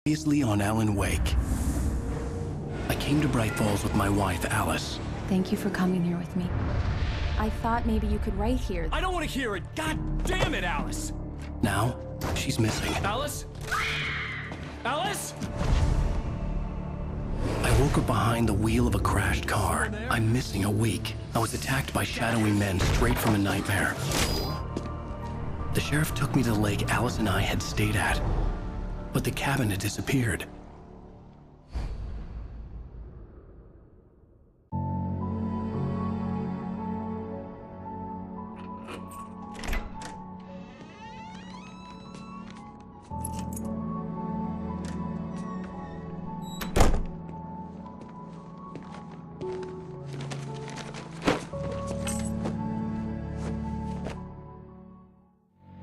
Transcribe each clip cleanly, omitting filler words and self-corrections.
Previously on Alan Wake. I came to Bright Falls with my wife, Alice. Thank you for coming here with me. I thought maybe you could write here. I don't want to hear it! God damn it, Alice! Now, she's missing. Alice? Alice? I woke up behind the wheel of a crashed car. I'm missing a week. I was attacked by shadowy men straight from a nightmare. The sheriff took me to the lake Alice and I had stayed at, but the cabin had disappeared.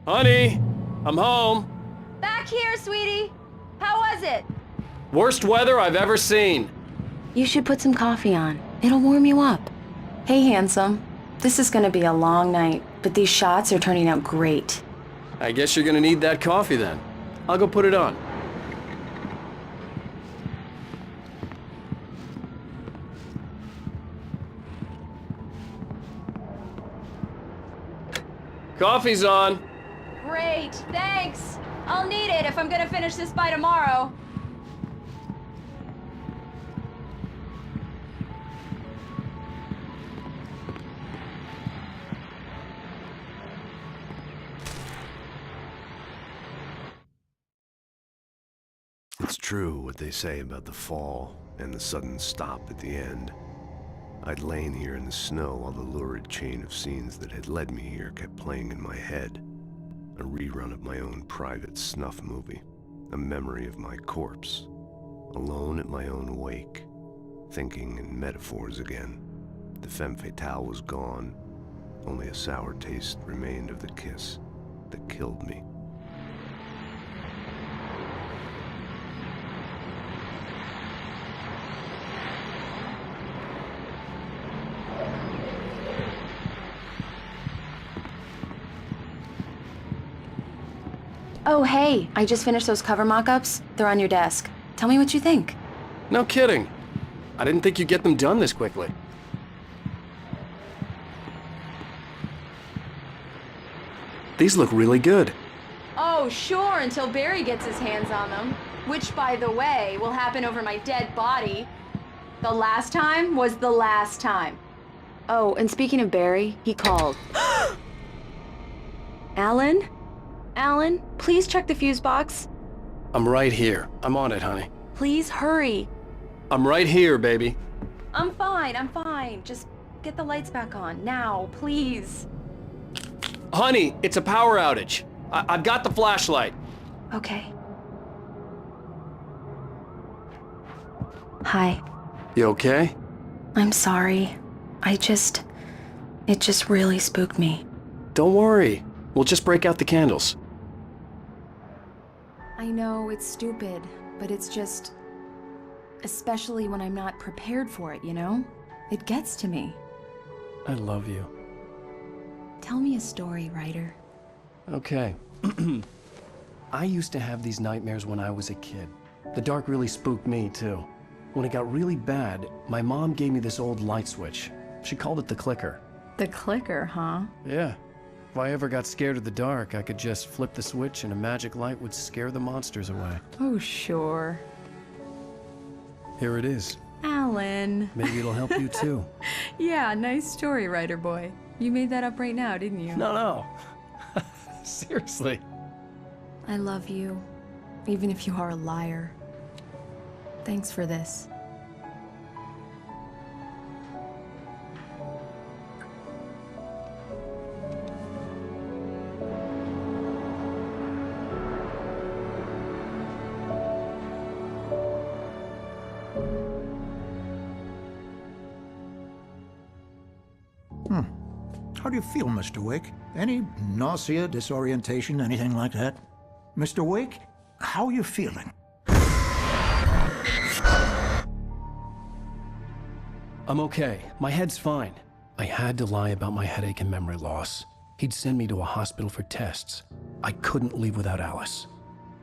Honey, I'm home. Back here, sweetie! How was it? Worst weather I've ever seen. You should put some coffee on. It'll warm you up. Hey, handsome. This is gonna be a long night, but these shots are turning out great. I guess you're gonna need that coffee then. I'll go put it on. Coffee's on. Great, thanks! I'll need it if I'm gonna finish this by tomorrow. It's true what they say about the fall and the sudden stop at the end. I'd lain here in the snow while the lurid chain of scenes that had led me here kept playing in my head. A rerun of my own private snuff movie. A memory of my corpse. Alone at my own wake. Thinking in metaphors again. The femme fatale was gone. Only a sour taste remained of the kiss that killed me. Oh, hey, I just finished those cover mock-ups. They're on your desk. Tell me what you think. No kidding. I didn't think you'd get them done this quickly. These look really good. Oh, sure, until Barry gets his hands on them. Which, by the way, will happen over my dead body. The last time was the last time. Oh, and speaking of Barry, he called. Alan? Alan, please check the fuse box. I'm right here. I'm on it, honey. Please hurry. I'm right here, baby. I'm fine. Just get the lights back on, now, please. Honey, it's a power outage. I've got the flashlight. Okay. Hi. You okay? I'm sorry. It just really spooked me. Don't worry. We'll just break out the candles. I know it's stupid, but it's just... especially when I'm not prepared for it, you know? It gets to me. I love you. Tell me a story, writer. Okay. I used to have these nightmares when I was a kid. The dark really spooked me, too. When it got really bad, my mom gave me this old light switch. She called it the clicker. The clicker, huh? Yeah. If I ever got scared of the dark, I could just flip the switch and a magic light would scare the monsters away. Oh, sure. Here it is. Alan. Maybe it'll help you, too. Yeah, nice story, writer boy. You made that up right now, didn't you? No. Seriously. I love you, even if you are a liar. Thanks for this. How do you feel, Mr. Wake? Any nausea, disorientation, anything like that? Mr. Wake, how are you feeling? I'm okay. My head's fine. I had to lie about my headache and memory loss. He'd send me to a hospital for tests. I couldn't leave without Alice.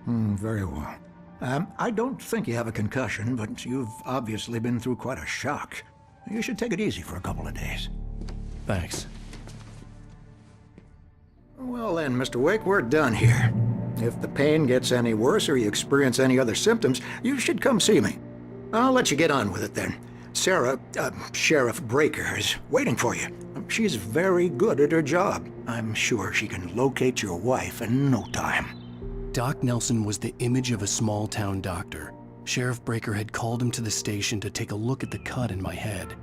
Very well. I don't think you have a concussion, but you've obviously been through quite a shock. You should take it easy for a couple of days. Thanks. Well then, Mr. Wake, we're done here. If the pain gets any worse or you experience any other symptoms, you should come see me. I'll let you get on with it then. Sarah, Sheriff Breaker, is waiting for you. She's very good at her job. I'm sure she can locate your wife in no time. Doc Nelson was the image of a small-town doctor. Sheriff Breaker had called him to the station to take a look at the cut in my head.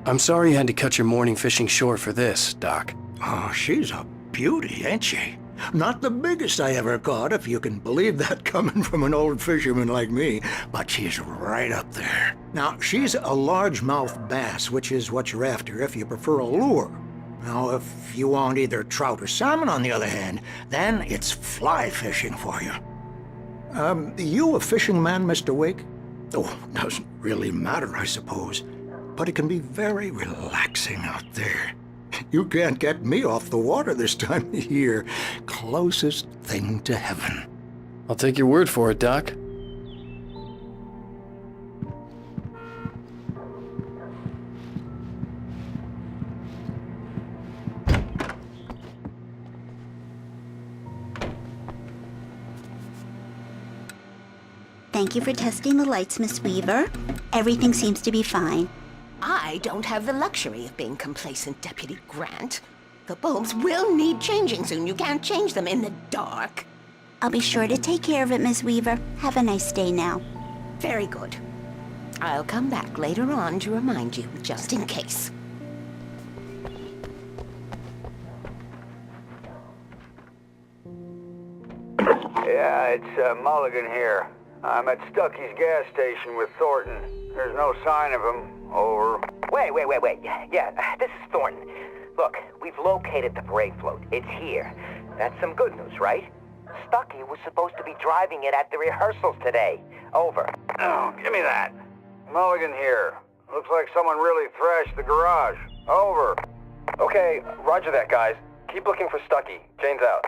I'm sorry you had to cut your morning fishing short for this, Doc. Oh, she's a beauty, ain't she? Not the biggest I ever caught, if you can believe that coming from an old fisherman like me, but she's right up there. Now, she's a largemouth bass, which is what you're after if you prefer a lure. Now, if you want either trout or salmon, on the other hand, then it's fly fishing for you. You a fishing man, Mr. Wake? Oh, doesn't really matter, I suppose. But it can be very relaxing out there. You can't get me off the water this time of year. Closest thing to heaven. I'll take your word for it, Doc. Thank you for testing the lights, Miss Weaver. Everything seems to be fine. I don't have the luxury of being complacent, Deputy Grant. The bulbs will need changing soon. You can't change them in the dark. I'll be sure to take care of it, Miss Weaver. Have a nice day now. Very good. I'll come back later on to remind you, just in case. Yeah, it's Mulligan here. I'm at Stucky's gas station with Thornton. There's no sign of him. Over. Wait. Yeah, this is Thornton. Look, we've located the parade float. It's here. That's some good news, right? Stucky was supposed to be driving it at the rehearsals today. Over. Oh, give me that. Mulligan here. Looks like someone really thrashed the garage. Over. Okay, roger that, guys. Keep looking for Stucky. Jane's out.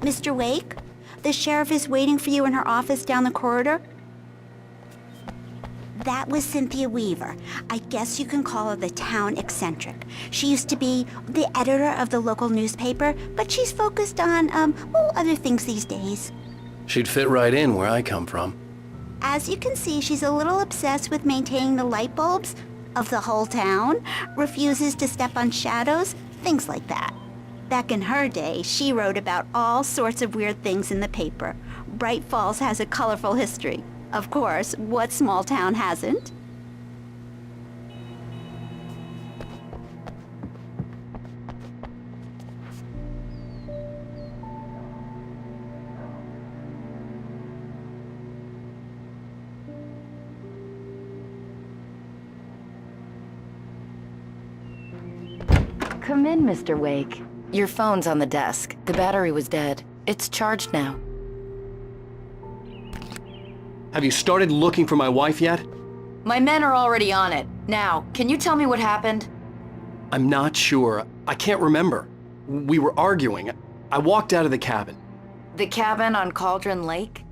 Mr. Wake, the sheriff is waiting for you in her office down the corridor. That was Cynthia Weaver. I guess you can call her the town eccentric. She used to be the editor of the local newspaper, but she's focused on, other things these days. She'd fit right in where I come from. As you can see, she's a little obsessed with maintaining the light bulbs of the whole town, refuses to step on shadows, things like that. Back in her day, she wrote about all sorts of weird things in the paper. Bright Falls has a colorful history. Of course, what small town hasn't? Come in, Mr. Wake. Your phone's on the desk. The battery was dead. It's charged now. Have you started looking for my wife yet? My men are already on it. Now, can you tell me what happened? I'm not sure. I can't remember. We were arguing. I walked out of the cabin. The cabin on Cauldron Lake?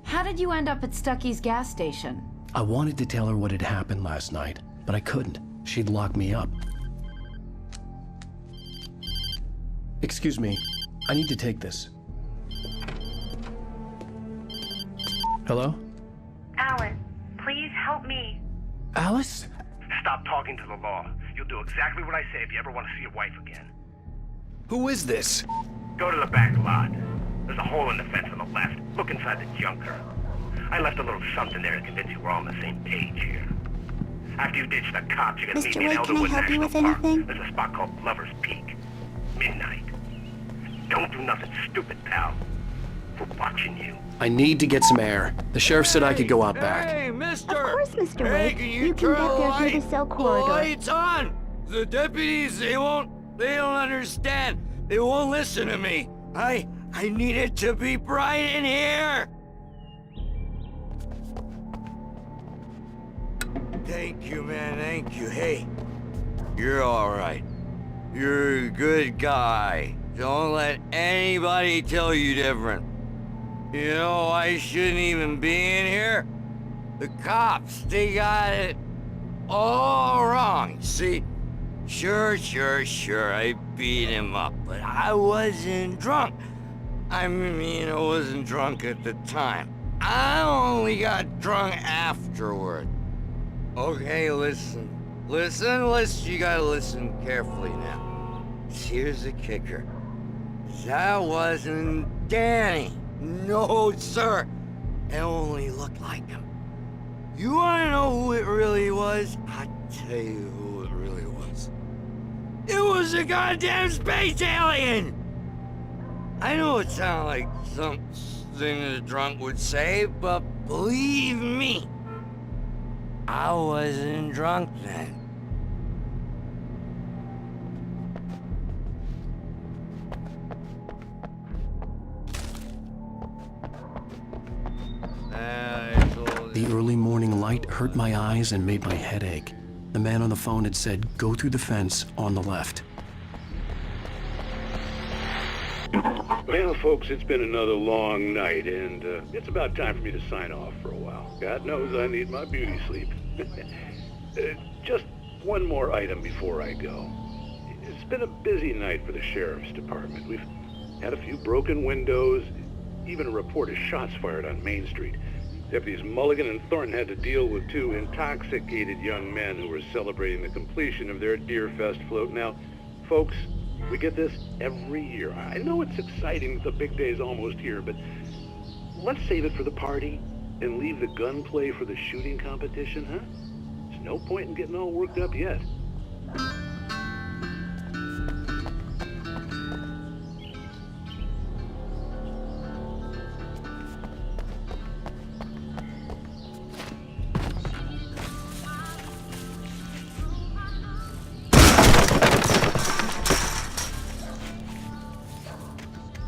How did you end up at Stucky's gas station? I wanted to tell her what had happened last night, but I couldn't. She'd lock me up. Excuse me. I need to take this. Hello? Alan, please help me. Alice? Stop talking to the law. You'll do exactly what I say if you ever want to see your wife again. Who is this? Go to the back lot. There's a hole in the fence on the left. Look inside the junker. I left a little something there to convince you we're all on the same page here. After you ditch the cops, you're gonna meet Mr. me in Wake, can I Elderwood help you National with Park. anything? There's a spot called Lover's Peak. Midnight. Don't do nothing stupid, pal. We're watching you. I need to get some air. The sheriff said I could go out back. Hey, mister! Of course, Mr. Hey, Wake. can You can get there through the cell corridor. Lights on! The deputies, they don't understand. They won't listen to me. I need it to be bright in here. Thank you, man, thank you. Hey, you're all right. You're a good guy. Don't let anybody tell you different. You know, I shouldn't even be in here. The cops, they got it all wrong. See, sure, I beat him up, but I wasn't drunk. I mean, I wasn't drunk at the time. I only got drunk afterward. Okay, listen, you gotta listen carefully now. Here's the kicker. That wasn't Danny. No, sir. It only looked like him. You wanna know who it really was? I'll tell you who it really was. It was a goddamn space alien! I know it sounds like something a drunk would say, but believe me, I wasn't drunk then. The early morning light hurt my eyes and made my head ache. The man on the phone had said, go through the fence on the left. Well, folks, it's been another long night, and it's about time for me to sign off for a while. God knows I need my beauty sleep. Just one more item before I go. It's been a busy night for the Sheriff's Department. We've had a few broken windows, even a report of shots fired on Main Street. Deputies Mulligan and Thornton had to deal with two intoxicated young men who were celebrating the completion of their Deerfest float. Now, folks, we get this every year. I know it's exciting that the big day's almost here, but let's save it for the party and leave the gunplay for the shooting competition, huh? There's no point in getting all worked up yet.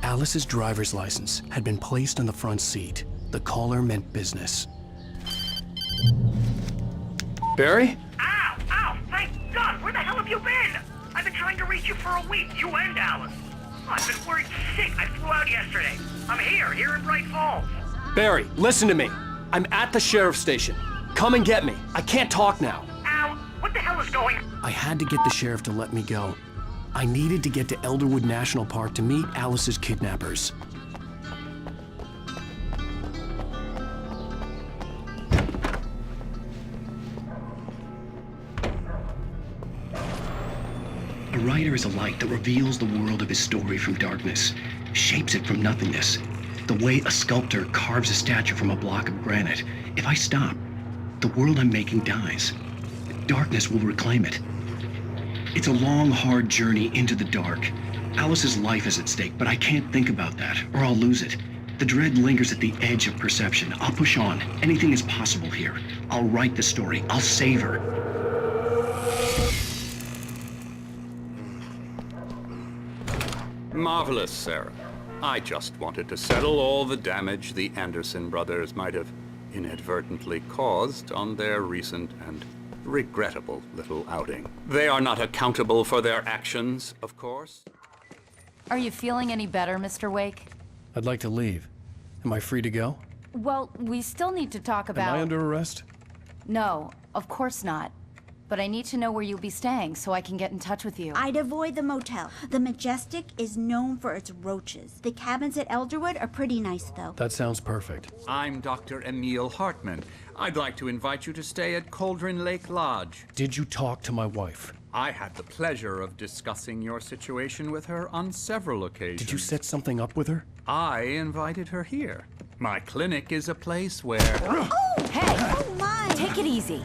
Alice's driver's license had been placed on the front seat. The caller meant business. Barry? Ow! Ow! Thank God! Where the hell have you been? I've been trying to reach you for a week, you and Alice. I've been worried sick. I flew out yesterday. I'm here in Bright Falls. Barry, listen to me. I'm at the sheriff's station. Come and get me. I can't talk now. Ow! What the hell is going on? I had to get the sheriff to let me go. I needed to get to Elderwood National Park to meet Alice's kidnappers. A writer is a light that reveals the world of his story from darkness, shapes it from nothingness. The way a sculptor carves a statue from a block of granite. If I stop, the world I'm making dies. Darkness will reclaim it. It's a long, hard journey into the dark. Alice's life is at stake, but I can't think about that, or I'll lose it. The dread lingers at the edge of perception. I'll push on. Anything is possible here. I'll write the story. I'll save her. Marvelous, Sarah. I just wanted to settle all the damage the Anderson brothers might have inadvertently caused on their recent and regrettable little outing. They are not accountable for their actions, of course. Are you feeling any better, Mr. Wake? I'd like to leave. Am I free to go? Well, we still need to talk about... Am I under arrest? No, of course not. But I need to know where you'll be staying so I can get in touch with you. I'd avoid the motel. The Majestic is known for its roaches. The cabins at Elderwood are pretty nice, though. That sounds perfect. I'm Dr. Emil Hartman. I'd like to invite you to stay at Cauldron Lake Lodge. Did you talk to my wife? I had the pleasure of discussing your situation with her on several occasions. Did you set something up with her? I invited her here. My clinic is a place where... Oh! Hey! Oh, my! Take it easy.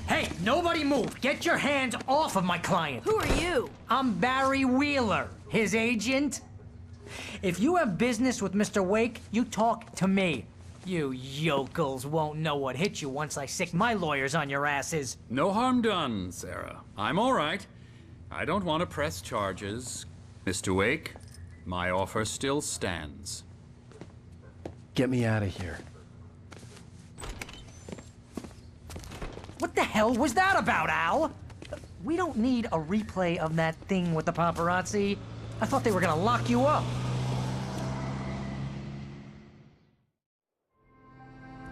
Hey, nobody move! Get your hands off of my client! Who are you? I'm Barry Wheeler, his agent. If you have business with Mr. Wake, you talk to me. You yokels won't know what hit you once I sick my lawyers on your asses. No harm done, Sarah. I'm all right. I don't want to press charges. Mr. Wake, my offer still stands. Get me out of here. What the hell was that about, Al? We don't need a replay of that thing with the paparazzi. I thought they were gonna lock you up.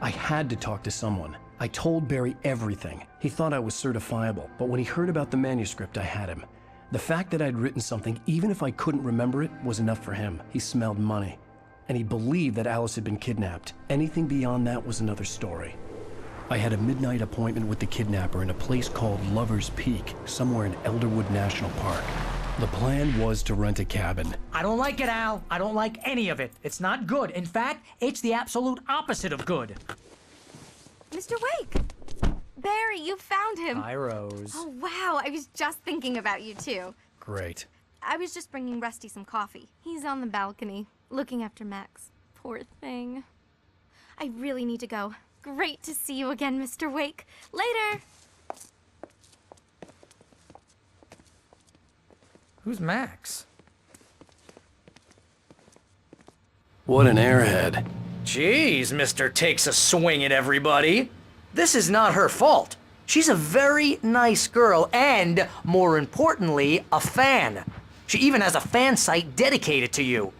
I had to talk to someone. I told Barry everything. He thought I was certifiable, but when he heard about the manuscript, I had him. The fact that I'd written something, even if I couldn't remember it, was enough for him. He smelled money. And he believed that Alice had been kidnapped. Anything beyond that was another story. I had a midnight appointment with the kidnapper in a place called Lover's Peak, somewhere in Elderwood National Park. The plan was to rent a cabin. I don't like it, Al. I don't like any of it. It's not good. In fact, it's the absolute opposite of good. Mr. Wake! Barry, you found him. Hi, Rose. Oh, wow. I was just thinking about you, too. Great. I was just bringing Rusty some coffee. He's on the balcony, looking after Max. Poor thing. I really need to go. Great to see you again, Mr. Wake. Later! Who's Max? What an airhead. Jeez, Mr. Takes a swing at everybody. This is not her fault. She's a very nice girl and, more importantly, a fan. She even has a fan site dedicated to you.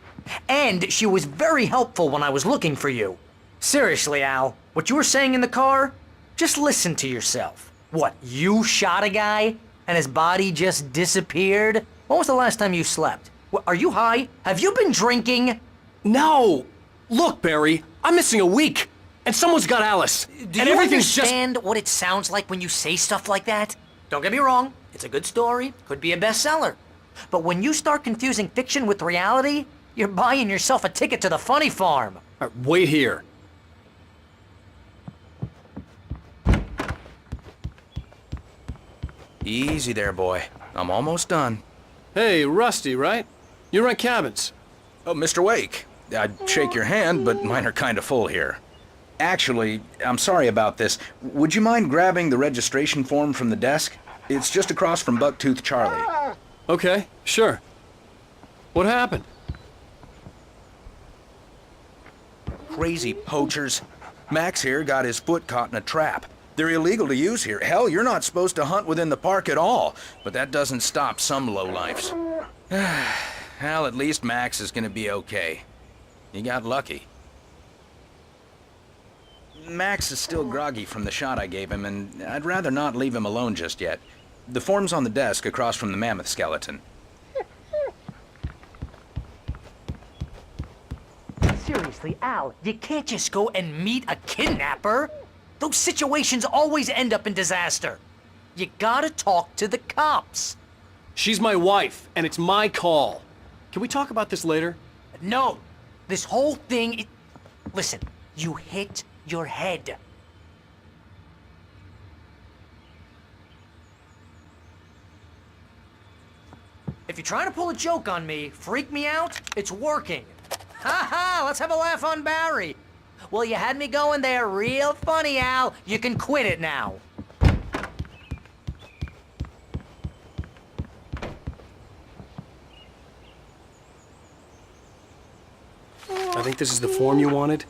And she was very helpful when I was looking for you. Seriously, Al, what you were saying in the car? Just listen to yourself. What, you shot a guy and his body just disappeared? When was the last time you slept? What, are you high? Have you been drinking? No! Look, Barry, I'm missing a week, and someone's got Alice. Do you understand what it sounds like when you say stuff like that? Don't get me wrong, it's a good story, could be a bestseller. But when you start confusing fiction with reality, you're buying yourself a ticket to the funny farm. Wait here. Easy there, boy. I'm almost done. Hey, Rusty, right? You rent cabins. Oh, Mr. Wake. I'd shake your hand, but mine are kind of full here. Actually, I'm sorry about this. Would you mind grabbing the registration form from the desk? It's just across from Bucktooth Charlie. Okay, sure. What happened? Crazy poachers. Max here got his foot caught in a trap. They're illegal to use here. Hell, you're not supposed to hunt within the park at all. But that doesn't stop some lowlifes. Well, at least Max is gonna be okay. He got lucky. Max is still groggy from the shot I gave him, and I'd rather not leave him alone just yet. The form's on the desk across from the mammoth skeleton. Seriously, Al, you can't just go and meet a kidnapper. Those situations always end up in disaster. You gotta talk to the cops. She's my wife, and it's my call. Can we talk about this later? No. This whole thing... Listen, you hit your head. If you're trying to pull a joke on me, freak me out, it's working. Ha ha, let's have a laugh on Barry. Well, you had me going there real funny, Al. You can quit it now. I think this is the form you wanted.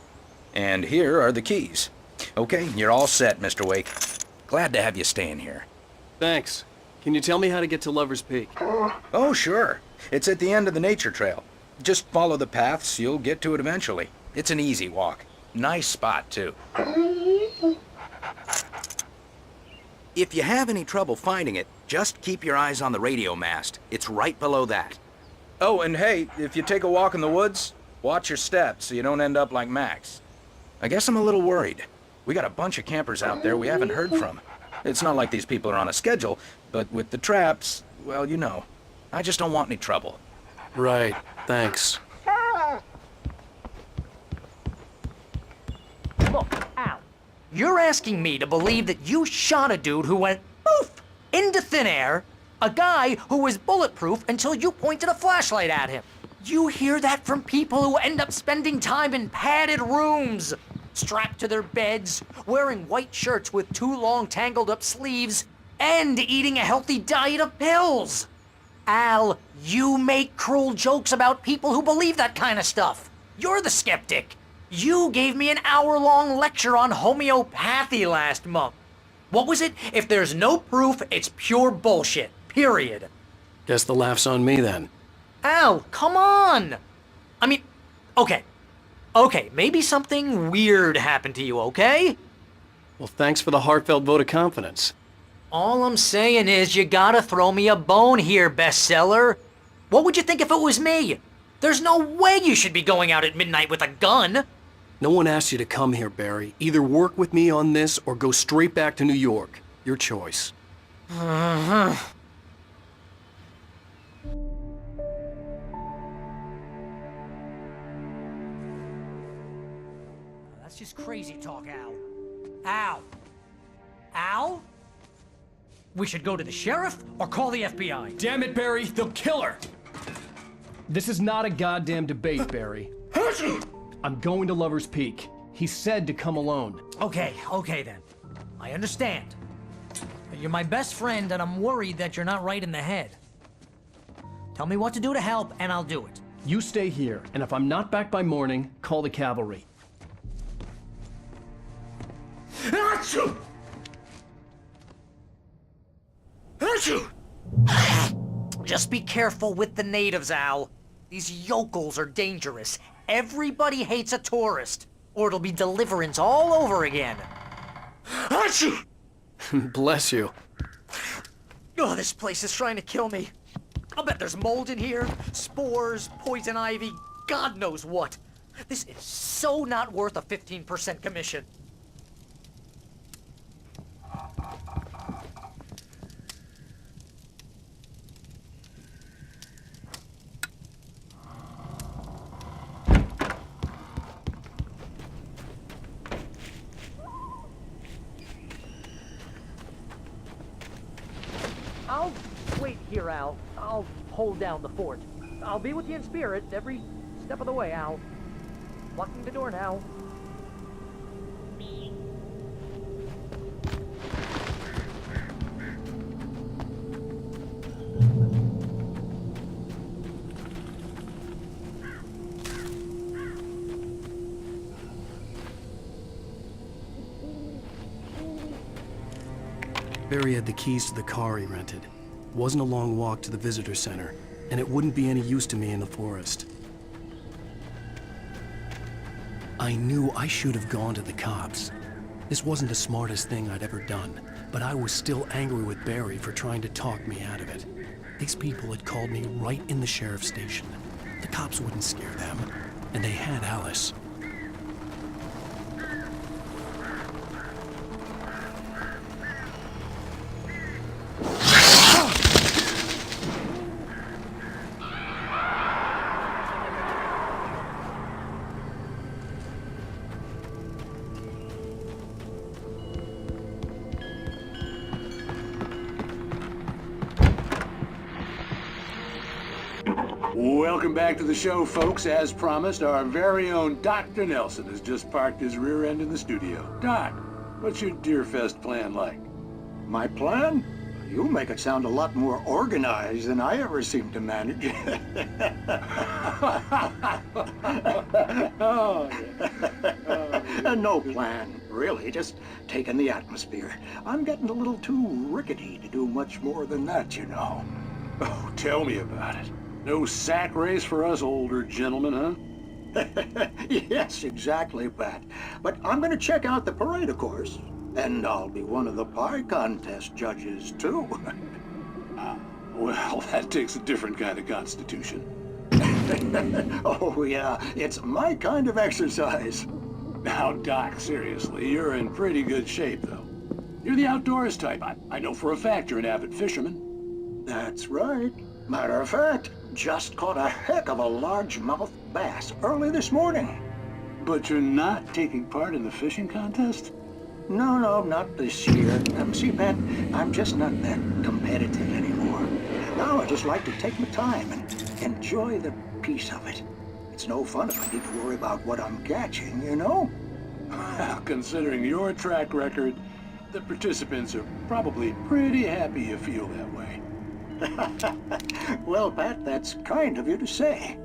And here are the keys. Okay, you're all set, Mr. Wake. Glad to have you staying here. Thanks. Can you tell me how to get to Lover's Peak? Oh, sure. It's at the end of the nature trail. Just follow the paths, you'll get to it eventually. It's an easy walk. Nice spot, too. If you have any trouble finding it, just keep your eyes on the radio mast. It's right below that. Oh, and hey, if you take a walk in the woods, watch your steps so you don't end up like Max. I guess I'm a little worried. We got a bunch of campers out there we haven't heard from. It's not like these people are on a schedule, but with the traps, well, you know. I just don't want any trouble. Right, thanks. Look, Al, you're asking me to believe that you shot a dude who went poof into thin air, a guy who was bulletproof until you pointed a flashlight at him. You hear that from people who end up spending time in padded rooms. strapped to their beds, wearing white shirts with too long tangled up sleeves, and eating a healthy diet of pills. Al, you make cruel jokes about people who believe that kind of stuff. You're the skeptic. You gave me an hour-long lecture on homeopathy last month. What was it? If there's no proof, it's pure bullshit. Period. Guess the laugh's on me then. Al, come on! I mean, okay, maybe something weird happened to you, okay? Well, thanks for the heartfelt vote of confidence. All I'm saying is you gotta throw me a bone here, bestseller. What would you think if it was me? There's no way you should be going out at midnight with a gun. No one asked you to come here, Barry. Either work with me on this or go straight back to New York. Your choice. That's just crazy talk, Al. Al? Al? We should go to the sheriff or call the FBI. Damn it, Barry, they'll kill her! This is not a goddamn debate, Barry. I'm going to Lover's Peak. He said to come alone. Okay then. I understand. You're my best friend and I'm worried that you're not right in the head. Tell me what to do to help and I'll do it. You stay here, and if I'm not back by morning, call the cavalry. Achoo! Achoo! Just be careful with the natives, Al. These yokels are dangerous. Everybody hates a tourist, or it'll be Deliverance all over again. Achoo! Bless you. Oh, this place is trying to kill me. I'll bet there's mold in here, spores, poison ivy, God knows what. This is so not worth a 15% commission. I'll wait here, Al. I'll hold down the fort. I'll be with you in spirit every step of the way, Al. Locking the door now. Barry had the keys to the car he rented. Wasn't a long walk to the visitor center, and it wouldn't be any use to me in the forest. I knew I should have gone to the cops. This wasn't the smartest thing I'd ever done, but I was still angry with Barry for trying to talk me out of it. These people had called me right in the sheriff's station. The cops wouldn't scare them, and they had Alice. Welcome back to the show, folks. As promised, our very own Dr. Nelson has just parked his rear end in the studio. Doc, what's your Deerfest plan like? My plan? You make it sound a lot more organized than I ever seem to manage. Oh, yeah. No plan, really, just taking the atmosphere. I'm getting a little too rickety to do much more than that, you know. Oh, tell me about it. No sack race for us older gentlemen, huh? Yes, exactly, Pat. But I'm going to check out the parade, of course. And I'll be one of the pie contest judges, too. Well, that takes a different kind of constitution. Oh, yeah. It's my kind of exercise. Now, Doc, seriously, you're in pretty good shape, though. You're the outdoors type. I know for a fact you're an avid fisherman. That's right. Matter of fact, just caught a heck of a largemouth bass early this morning. But you're not taking part in the fishing contest? No, not this year. See, Pat, I'm just not that competitive anymore. Now I just like to take my time and enjoy the peace of it. It's no fun if I need to worry about what I'm catching, you know? Well, considering your track record, the participants are probably pretty happy you feel that way. Well, Pat, that's kind of you to say.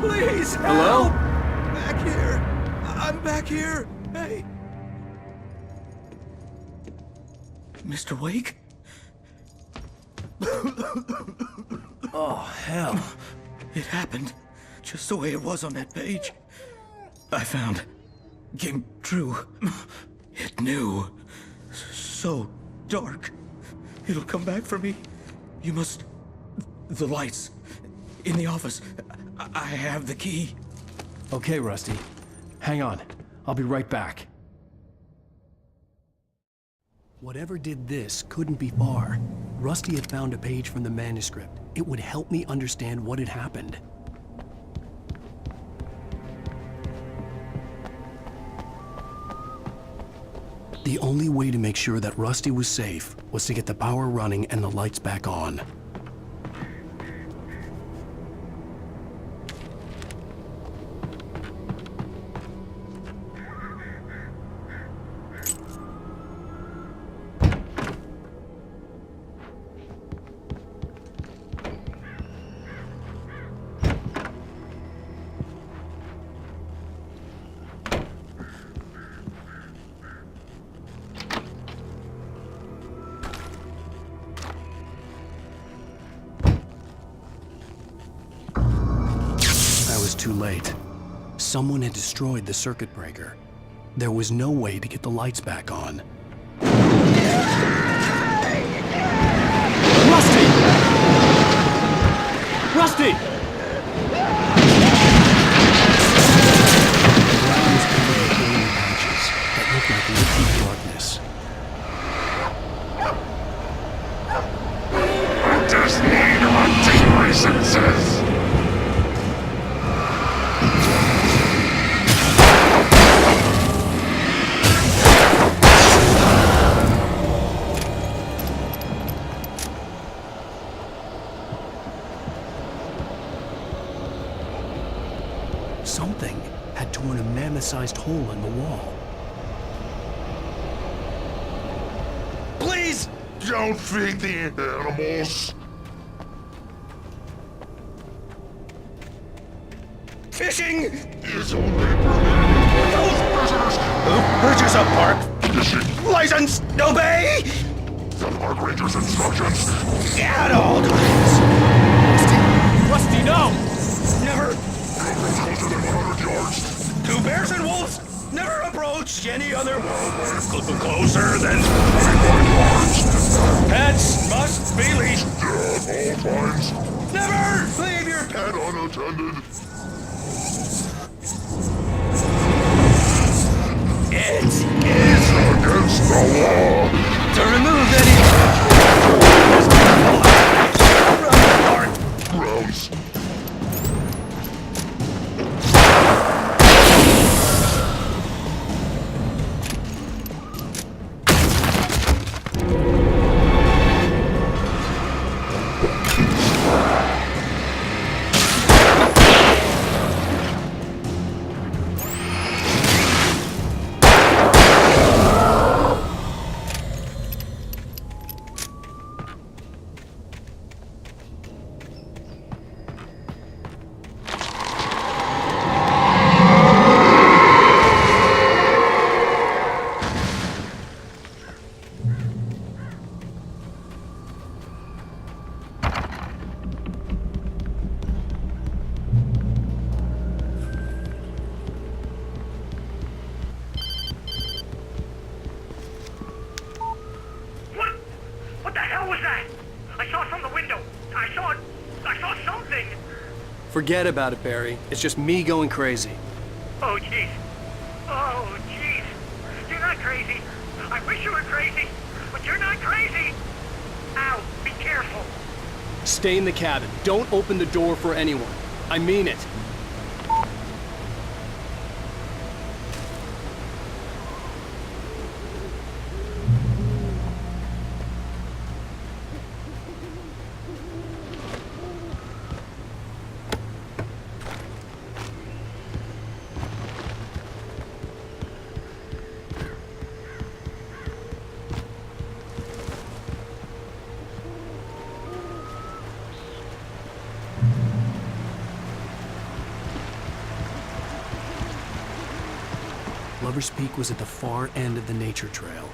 Please, Hello? help! Back here. I'm back here. Hey. Mr. Wake? Oh, hell. It happened just the way it was on that page. I found. Came true. It knew. So dark. It'll come back for me. You must... The lights. In the office. I have the key. Okay, Rusty. Hang on. I'll be right back. Whatever did this couldn't be far. Rusty had found a page from the manuscript. It would help me understand what had happened. The only way to make sure that Rusty was safe was to get the power running and the lights back on. Too late. Someone had destroyed the circuit breaker. There was no way to get the lights back on. Rusty! Rusty! The ground was covered with glowing patches that looked like liquid darkness. I just need hunting licenses! Something had torn a mammoth-sized hole in the wall. Please! Don't feed the animals! Fishing! Is only permitted those prisoners Who purchase a park fishing license? Obey! the park ranger's instructions. At all times! Rusty, no! Never! Closer than 100 yards. Two bears and wolves never approach any other closer than 25 yards. pets must be leashed. At all times. Never leave your pet. Pet unattended. It is Against the law. to remove any Grounds. window. I saw something. Forget about it, Barry. It's just me going crazy. Oh, jeez. Oh, jeez. You're not crazy. I wish you were crazy, but you're not crazy. Ow, be careful. Stay in the cabin. Don't open the door for anyone. I mean it. Lover's Peak was at the far end of the nature trail.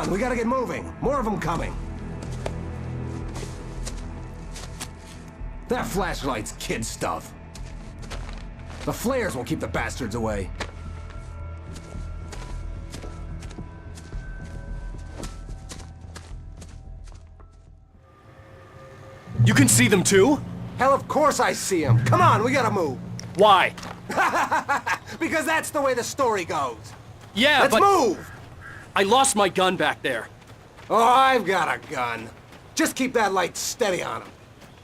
on, we gotta get moving. More of them coming. That flashlight's kid stuff. The flares will keep the bastards away. You can see them too? Hell, of course I see them. Come on, we gotta move. Why? Because that's the way the story goes. Yeah, Let's move! I lost my gun back there. Oh, I've got a gun. Just keep that light steady on him.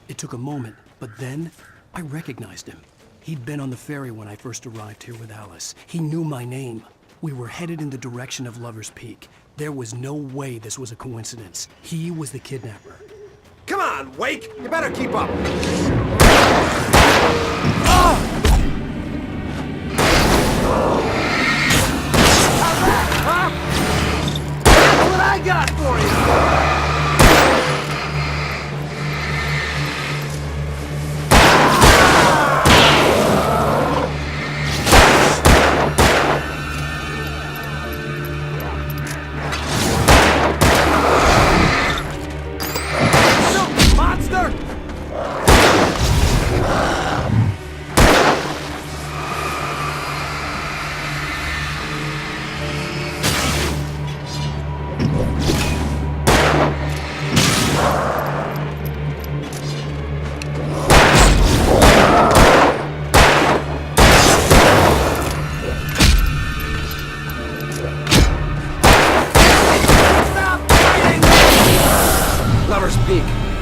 It took a moment, but then I recognized him. He'd been on the ferry when I first arrived here with Alice. He knew my name. We were headed in the direction of Lover's Peak. There was no way this was a coincidence. He was the kidnapper. Come on, Wake! You better keep up! Huh? That's what I got for you!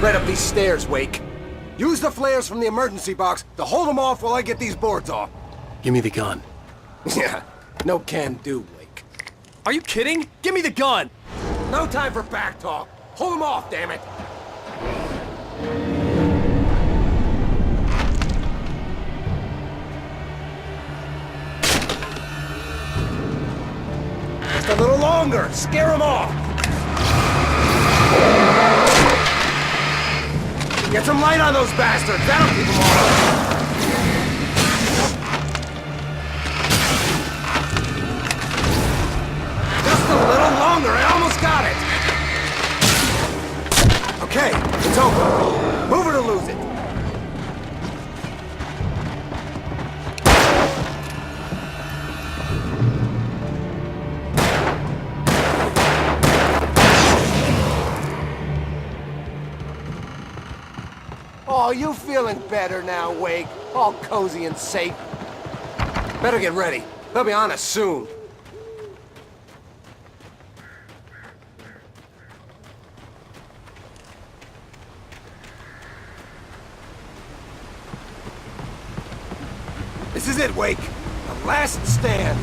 Right up these stairs, Wake. Use the flares from the emergency box to hold them off while I get these boards off. Give me the gun. Yeah, no can do, Wake. Are you kidding? Give me the gun! No time for back talk. Hold them off, damn it. Just a little longer. Scare them off. Get some light on those bastards! That'll keep them off! Just a little longer, I almost got it! Okay, it's over. Move it or lose it. Oh, you feeling better now, Wake? All cozy and safe. Better get ready. They'll be on us soon. This is it, Wake. The last stand.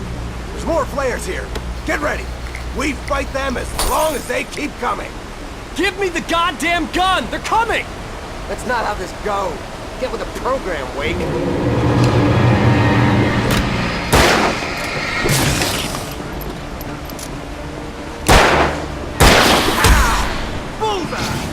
There's more flares here. Get ready. We fight them as long as they keep coming. Give me the goddamn gun! They're coming! That's not how this goes. Get with the program, Wake. Ah! Bullseye!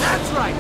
That's right!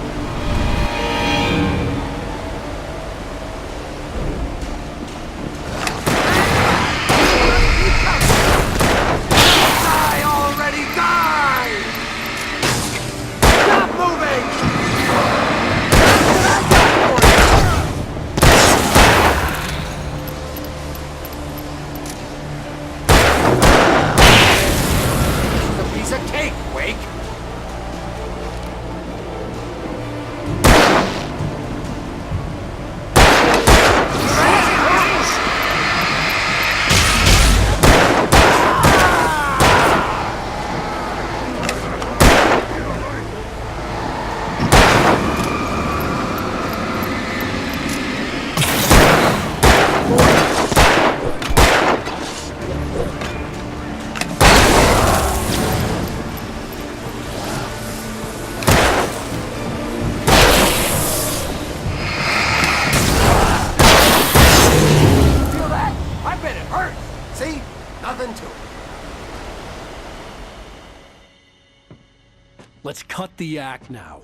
let's cut the act now.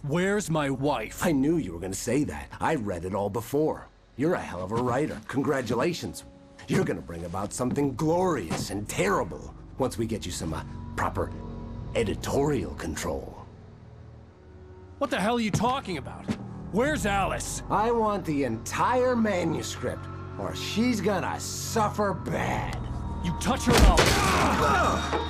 Where's my wife? I knew you were gonna say that. I read it all before. You're a hell of a writer. Congratulations. You're gonna bring about something glorious and terrible once we get you some proper editorial control. What the hell are you talking about? Where's Alice? I want the entire manuscript, or she's gonna suffer bad. You touch her and I'll...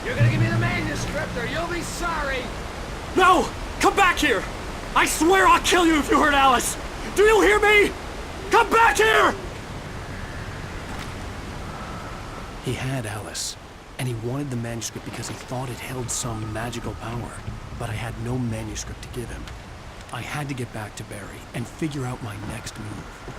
You're gonna give me the manuscript, or you'll be sorry! No! Come back here! I swear I'll kill you if you hurt Alice! Do you hear me? Come back here! He had Alice, and he wanted the manuscript because he thought it held some magical power. But I had no manuscript to give him. I had to get back to Barry and figure out my next move.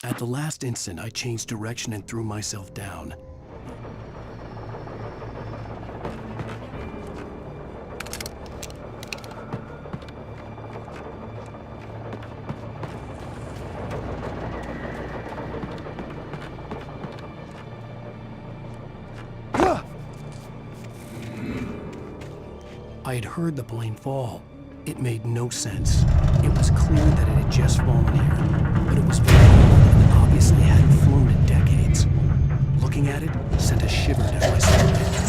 At the last instant, I changed direction and threw myself down. I had heard the plane fall. It made no sense. It was clear that it had just fallen here, but it was falling and obviously hadn't flown in decades. Looking at it sent a shiver down my spine.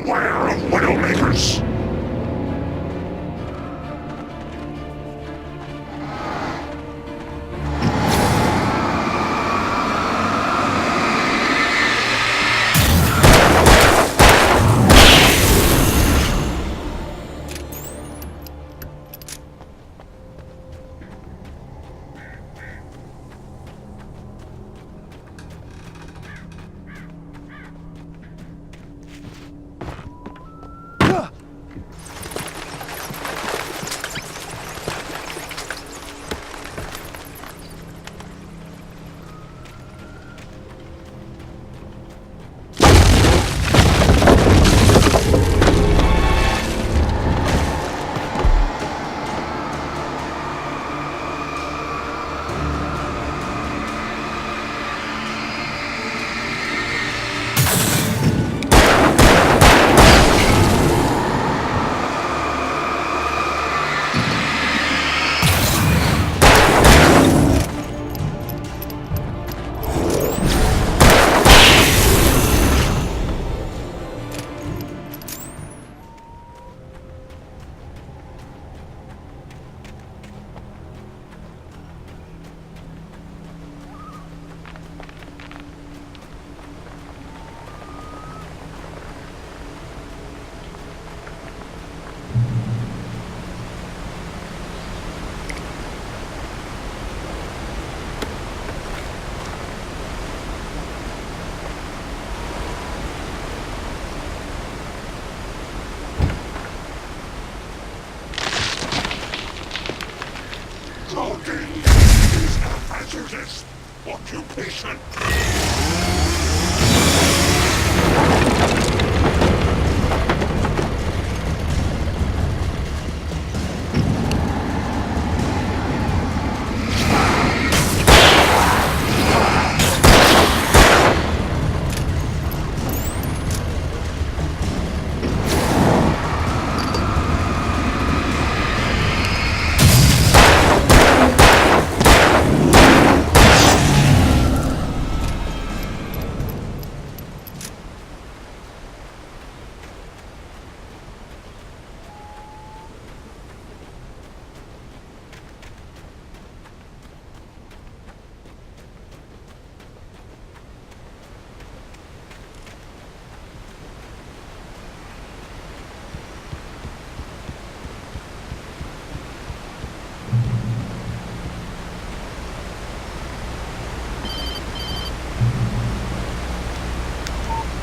Beware of Widowmakers! Cloaking is a hazardous occupation.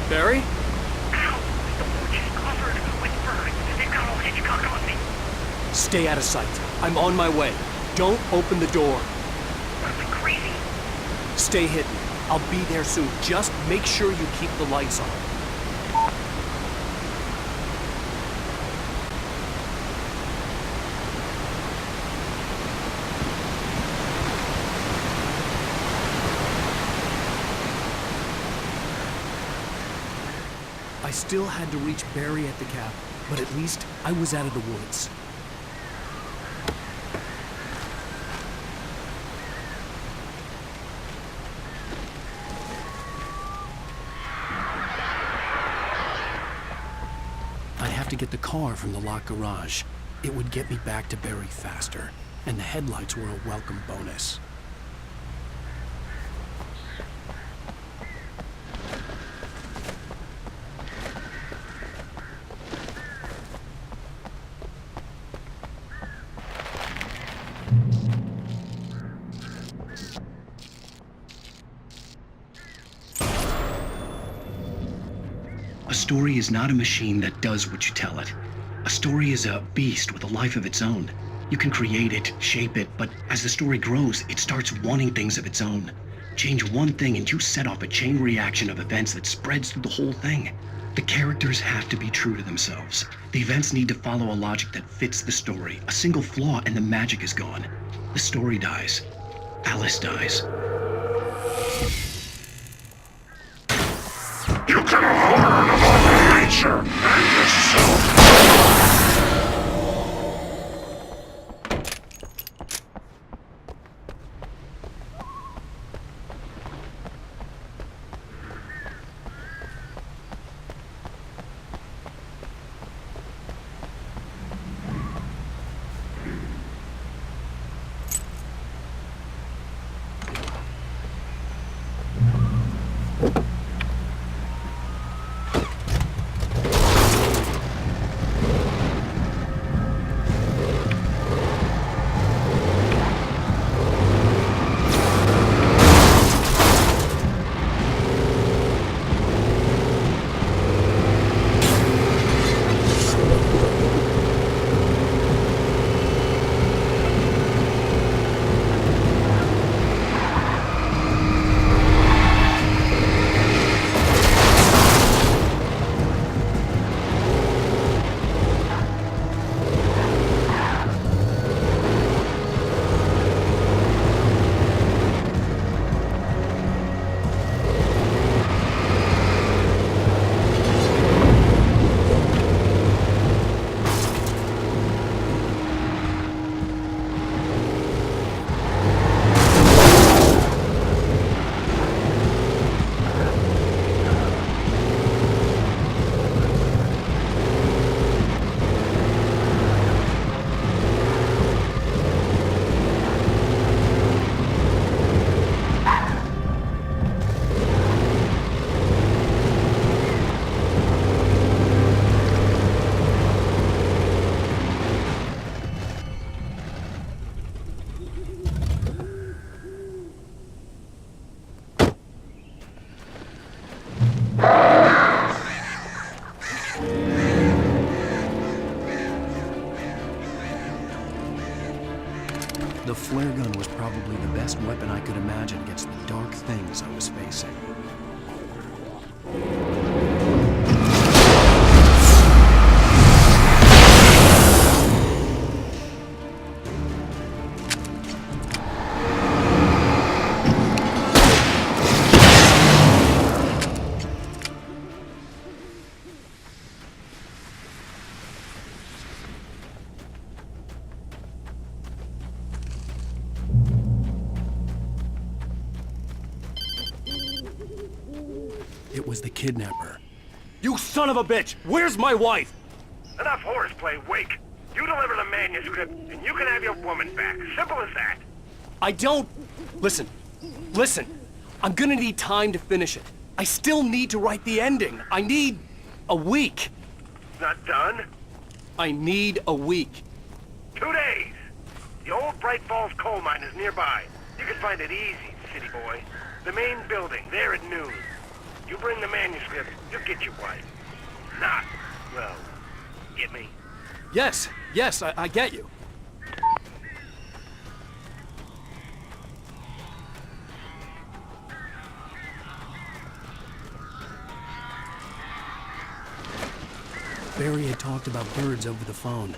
Barry? Ow! The porch is covered with ferns. They've got all Hitchcock on me. Stay out of sight. I'm on my way. Don't open the door. What, am I crazy? Stay hidden. I'll be there soon. Just make sure you keep the lights on. I still had to reach Barry at the cap, but at least I was out of the woods. I'd have to get the car from the locked garage. It would get me back to Barry faster, and the headlights were a welcome bonus. A story is not a machine that does what you tell it. A story is a beast with a life of its own. You can create it, shape it, but as the story grows, it starts wanting things of its own. Change one thing and you set off a chain reaction of events that spreads through the whole thing. The characters have to be true to themselves. The events need to follow a logic that fits the story. A single flaw and the magic is gone. The story dies. Alice dies. You can learn about nature and yourself. The flare gun was probably the best weapon I could imagine against the dark things I was facing. It was the kidnapper. You son of a bitch! Where's my wife? Enough horseplay, Wake. You deliver the manuscript, and you can have your woman back. Simple as that. I don't... Listen. I'm gonna need time to finish it. I still need to write the ending. I need a week. Not done? I need a week. 2 days. The old Bright Falls coal mine is nearby. You can find it easy, city boy. The main building, there at noon. You bring the manuscript, you'll get your wife. Not, well, get me? Yes, I get you. Barry had talked about birds over the phone.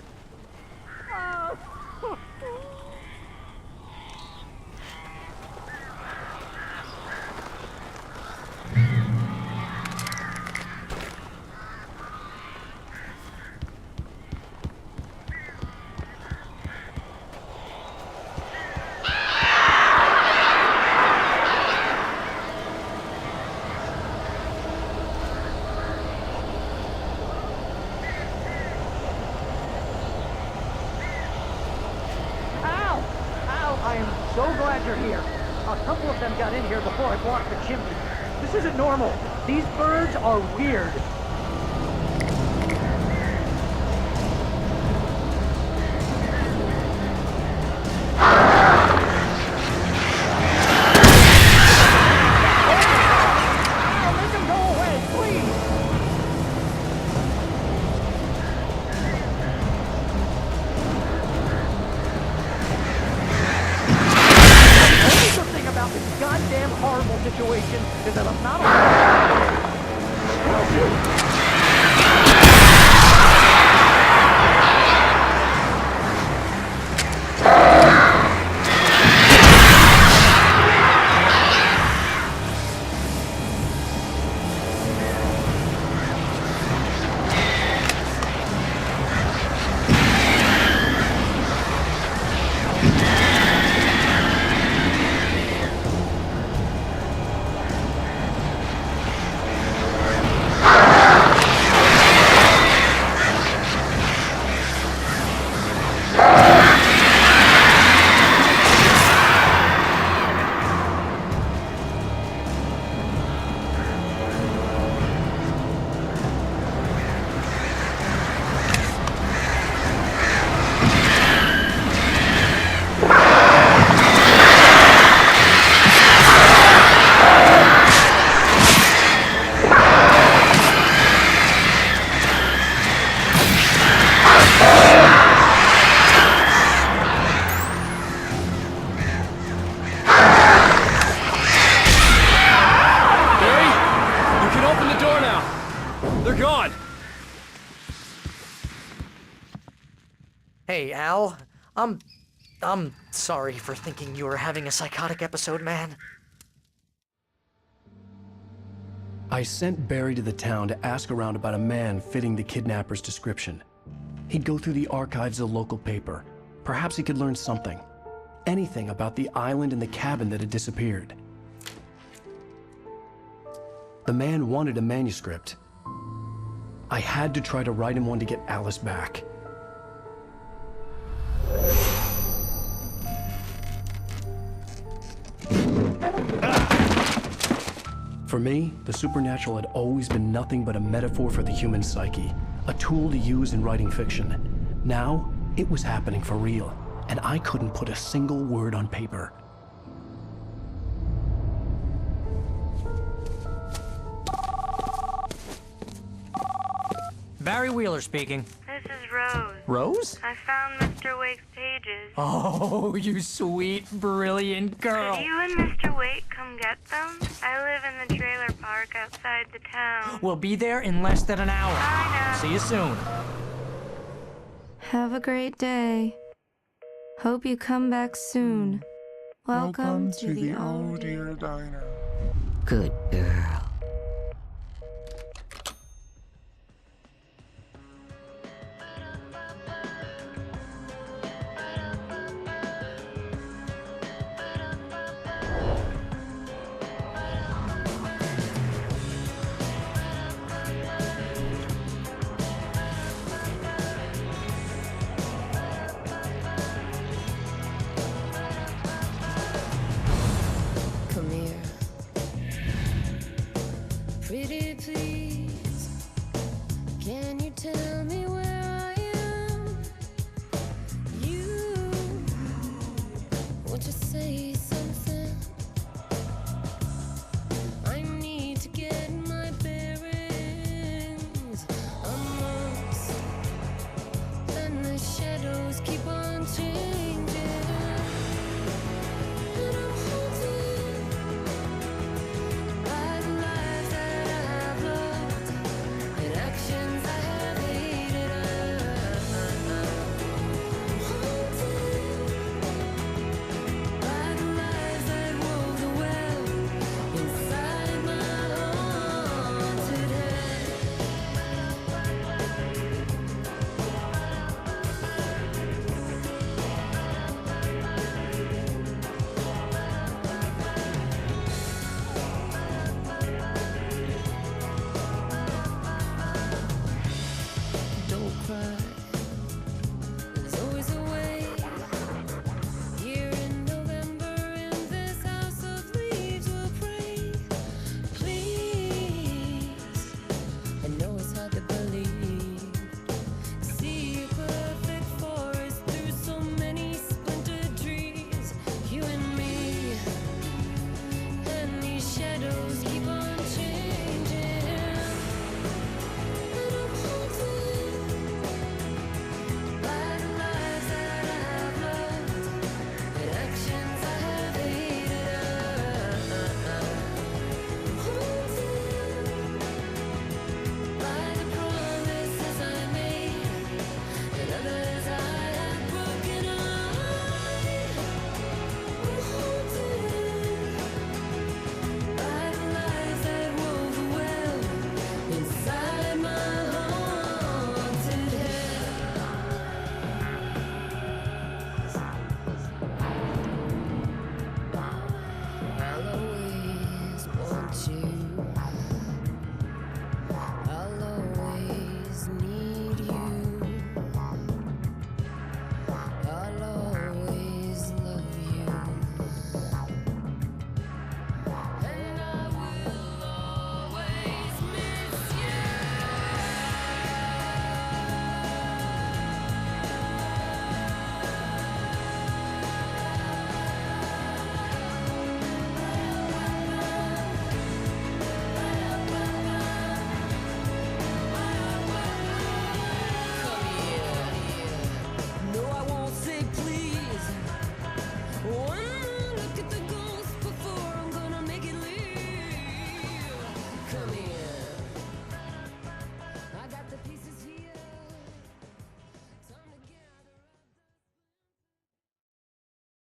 I am so glad you're here. A couple of them got in here before I blocked the chimney. This isn't normal. These birds are weird. Make them go away, please! About this goddamn horrible situation is that I'm not Hey, Al. I'm sorry for thinking you were having a psychotic episode, man. I sent Barry to the town to ask around about a man fitting the kidnapper's description. He'd go through the archives of the local paper. Perhaps he could learn something. Anything about the island and the cabin that had disappeared. The man wanted a manuscript. I had to try to write him one to get Alice back. For me, the supernatural had always been nothing but a metaphor for the human psyche, a tool to use in writing fiction. Now, it was happening for real, and I couldn't put a single word on paper. Barry Wheeler speaking. This is Rose. Rose? I found Mr. Wake's pages. Oh, you sweet, brilliant girl. Could you and Mr. Wake come get them? I live in the trailer park outside the town. We'll be there in less than an hour. Bye now. See you soon. Have a great day. Hope you come back soon. Welcome to the Oh Dear Diner. Good girl.